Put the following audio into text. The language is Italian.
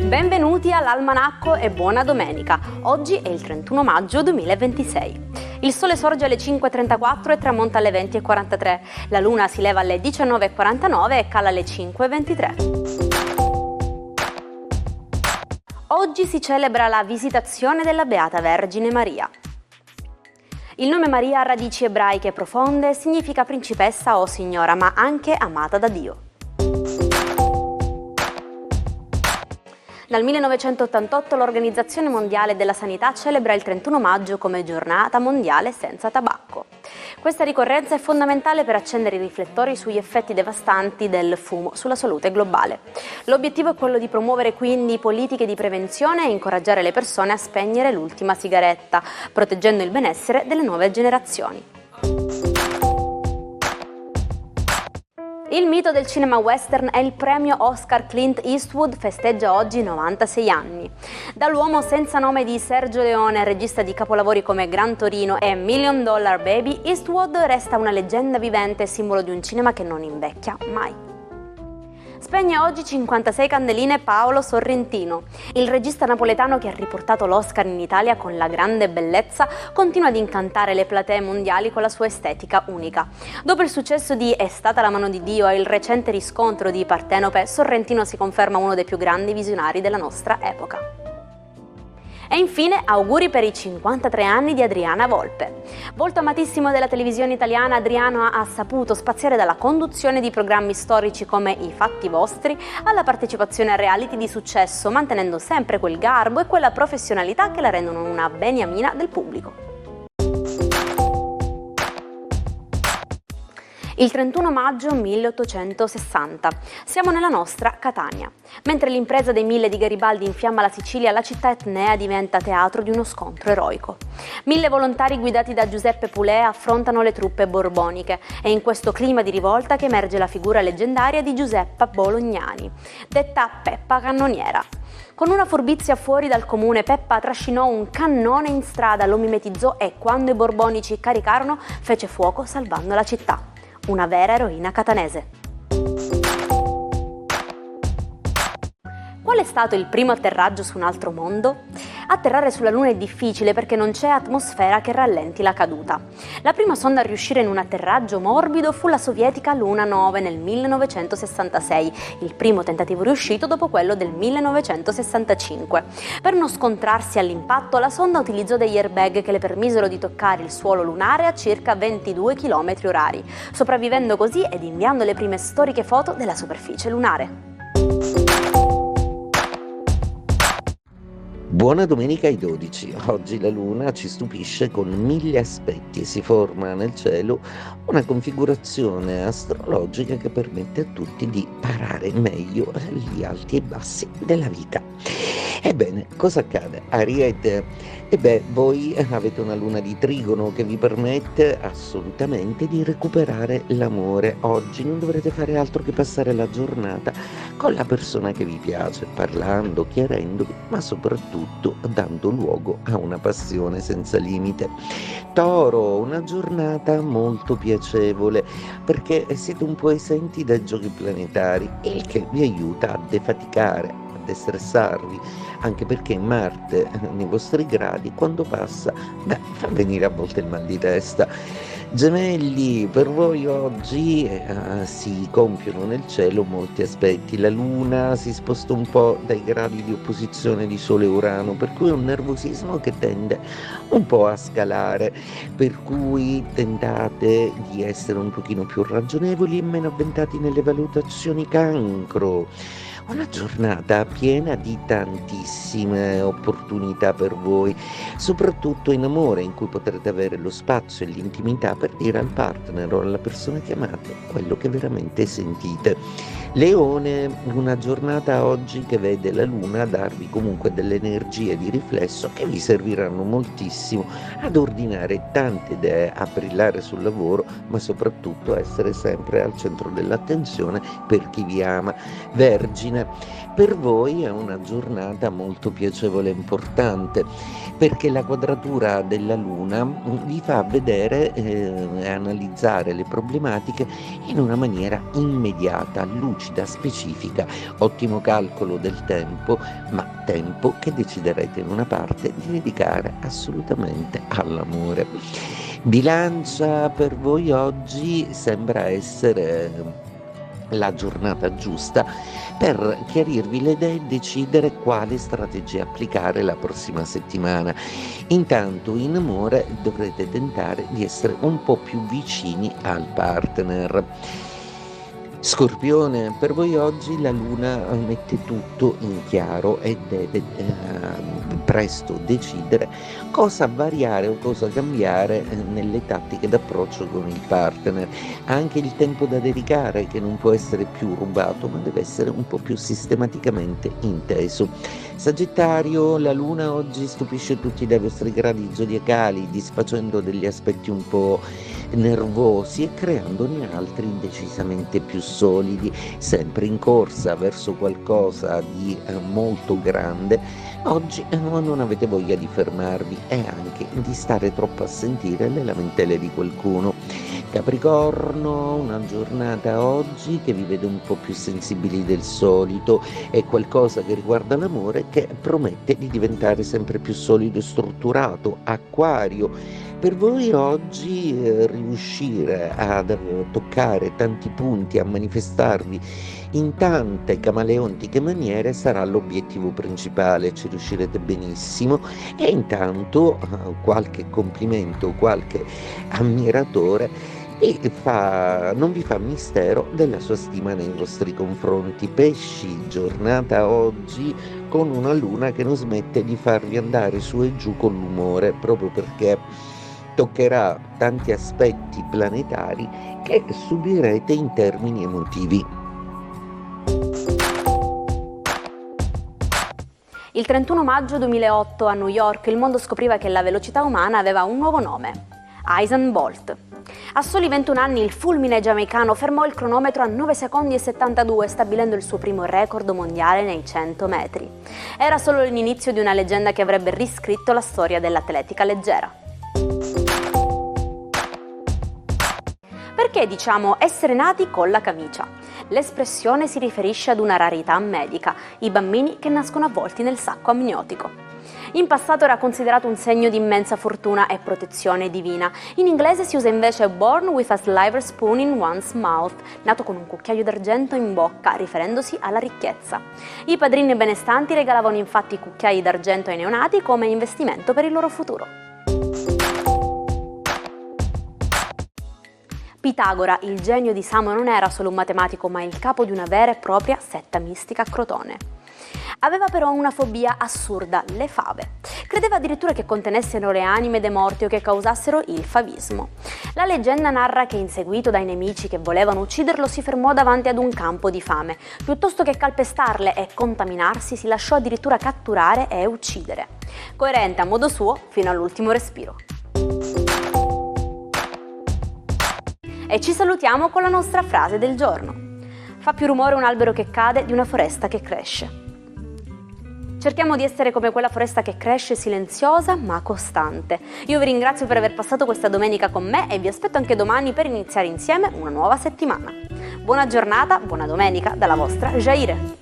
Benvenuti all'Almanacco e buona domenica. Oggi è il 31 maggio 2026. Il sole sorge alle 5:34 e tramonta alle 20:43. La luna si leva alle 19:49 e cala alle 5:23. Oggi si celebra la Visitazione della Beata Vergine Maria. Il nome Maria ha radici ebraiche profonde, significa principessa o signora, ma anche amata da Dio. Dal 1988 l'Organizzazione Mondiale della Sanità celebra il 31 maggio come giornata mondiale senza tabacco. Questa ricorrenza è fondamentale per accendere i riflettori sugli effetti devastanti del fumo sulla salute globale. L'obiettivo è quello di promuovere quindi politiche di prevenzione e incoraggiare le persone a spegnere l'ultima sigaretta, proteggendo il benessere delle nuove generazioni. Il mito del cinema western e il premio Oscar Clint Eastwood festeggia oggi 96 anni. Dall'uomo senza nome di Sergio Leone, regista di capolavori come Gran Torino e Million Dollar Baby, Eastwood resta una leggenda vivente e simbolo di un cinema che non invecchia mai. Spegne oggi 56 candeline Paolo Sorrentino. Il regista napoletano che ha riportato l'Oscar in Italia con La grande bellezza continua ad incantare le platee mondiali con la sua estetica unica. Dopo il successo di È stata la mano di Dio e il recente riscontro di Partenope, Sorrentino si conferma uno dei più grandi visionari della nostra epoca. E infine auguri per i 53 anni di Adriana Volpe. Volto amatissimo della televisione italiana, Adriano ha saputo spaziare dalla conduzione di programmi storici come I fatti vostri alla partecipazione a reality di successo, mantenendo sempre quel garbo e quella professionalità che la rendono una beniamina del pubblico. Il 31 maggio 1860. Siamo nella nostra Catania. Mentre l'impresa dei 1000 di Garibaldi infiamma la Sicilia, la città etnea diventa teatro di uno scontro eroico. 1000 volontari guidati da Giuseppe Pulè affrontano le truppe borboniche. È in questo clima di rivolta che emerge la figura leggendaria di Giuseppa Bolognani, detta Peppa Cannoniera. Con una furbizia fuori dal comune, Peppa trascinò un cannone in strada, lo mimetizzò e, quando i borbonici caricarono, fece fuoco salvando la città. Una vera eroina catanese. Qual è stato il primo atterraggio su un altro mondo? Atterrare sulla Luna è difficile perché non c'è atmosfera che rallenti la caduta. La prima sonda a riuscire in un atterraggio morbido fu la sovietica Luna 9 nel 1966, il primo tentativo riuscito dopo quello del 1965. Per non scontrarsi all'impatto, la sonda utilizzò degli airbag che le permisero di toccare il suolo lunare a circa 22 km/h, sopravvivendo così ed inviando le prime storiche foto della superficie lunare. Buona domenica ai 12. Oggi la Luna ci stupisce con 1000 aspetti. Si forma nel cielo una configurazione astrologica che permette a tutti di parare meglio gli alti e bassi della vita. Ebbene, cosa accade? Ariete, voi avete una luna di trigono che vi permette assolutamente di recuperare l'amore. Oggi non dovrete fare altro che passare la giornata con la persona che vi piace, parlando, chiarendovi, ma soprattutto dando luogo a una passione senza limite. Toro, una giornata molto piacevole perché siete un po' esenti dai giochi planetari, il che vi aiuta a defaticare, a destressarvi, anche perché Marte nei vostri gradi quando passa fa venire a volte il mal di testa. Gemelli, per voi oggi si compiono nel cielo molti aspetti. La Luna si sposta un po' dai gradi di opposizione di Sole e Urano, per cui è un nervosismo che tende un po' a scalare, per cui tentate di essere un pochino più ragionevoli e meno avventati nelle valutazioni. Cancro, una giornata piena di tantissime opportunità per voi, soprattutto in amore, in cui potrete avere lo spazio e l'intimità per dire al partner o alla persona che amate quello che veramente sentite. Leone, una giornata oggi che vede la Luna darvi comunque delle energie di riflesso che vi serviranno moltissimo ad ordinare tante idee, a brillare sul lavoro, ma soprattutto a essere sempre al centro dell'attenzione per chi vi ama. Vergine, Vergine, per voi è una giornata molto piacevole e importante, perché la quadratura della Luna vi fa vedere e analizzare le problematiche in una maniera immediata, lucida, specifica, ottimo calcolo del tempo, ma tempo che deciderete in una parte di dedicare assolutamente all'amore. Bilancia, per voi oggi sembra essere la giornata giusta per chiarirvi le idee e decidere quale strategia applicare la prossima settimana. Intanto in amore dovrete tentare di essere un po' più vicini al partner. Scorpione, per voi oggi la Luna mette tutto in chiaro e deve presto decidere cosa variare o cosa cambiare nelle tattiche d'approccio con il partner. Ha anche il tempo da dedicare, che non può essere più rubato, ma deve essere un po' più sistematicamente inteso. Sagittario, la Luna oggi stupisce tutti dai vostri gradi zodiacali, disfacendo degli aspetti un po' nervosi e creandone altri decisamente più solidi, sempre in corsa verso qualcosa di molto grande. Oggi non avete voglia di fermarvi e anche di stare troppo a sentire le lamentele di qualcuno. Capricorno, una giornata oggi che vi vede un po' più sensibili del solito, è qualcosa che riguarda l'amore che promette di diventare sempre più solido e strutturato. Acquario, per voi oggi riuscire a toccare tanti punti, a manifestarvi in tante camaleontiche maniere sarà l'obiettivo principale, ci riuscirete benissimo e intanto qualche complimento, qualche ammiratore non vi fa mistero della sua stima nei vostri confronti. Pesci, giornata oggi con una luna che non smette di farvi andare su e giù con l'umore, proprio perché toccherà tanti aspetti planetari che subirete in termini emotivi. Il 31 maggio 2008 a New York il mondo scopriva che la velocità umana aveva un nuovo nome: Usain Bolt. A soli 21 anni il fulmine giamaicano fermò il cronometro a 9 secondi e 72, stabilendo il suo primo record mondiale nei 100 metri. Era solo l'inizio di una leggenda che avrebbe riscritto la storia dell'atletica leggera. Perché diciamo essere nati con la camicia? L'espressione si riferisce ad una rarità medica, i bambini che nascono avvolti nel sacco amniotico. In passato era considerato un segno di immensa fortuna e protezione divina. In inglese si usa invece born with a silver spoon in one's mouth, nato con un cucchiaio d'argento in bocca, riferendosi alla ricchezza. I padrini benestanti regalavano infatti cucchiai d'argento ai neonati come investimento per il loro futuro. Pitagora, il genio di Samo, non era solo un matematico, ma il capo di una vera e propria setta mistica a Crotone. Aveva però una fobia assurda, le fave. Credeva addirittura che contenessero le anime dei morti o che causassero il favismo. La leggenda narra che, inseguito dai nemici che volevano ucciderlo, si fermò davanti ad un campo di fame. Piuttosto che calpestarle e contaminarsi, si lasciò addirittura catturare e uccidere. Coerente a modo suo fino all'ultimo respiro. E ci salutiamo con la nostra frase del giorno. Fa più rumore un albero che cade di una foresta che cresce. Cerchiamo di essere come quella foresta che cresce silenziosa ma costante. Io vi ringrazio per aver passato questa domenica con me e vi aspetto anche domani per iniziare insieme una nuova settimana. Buona giornata, buona domenica dalla vostra Jaire.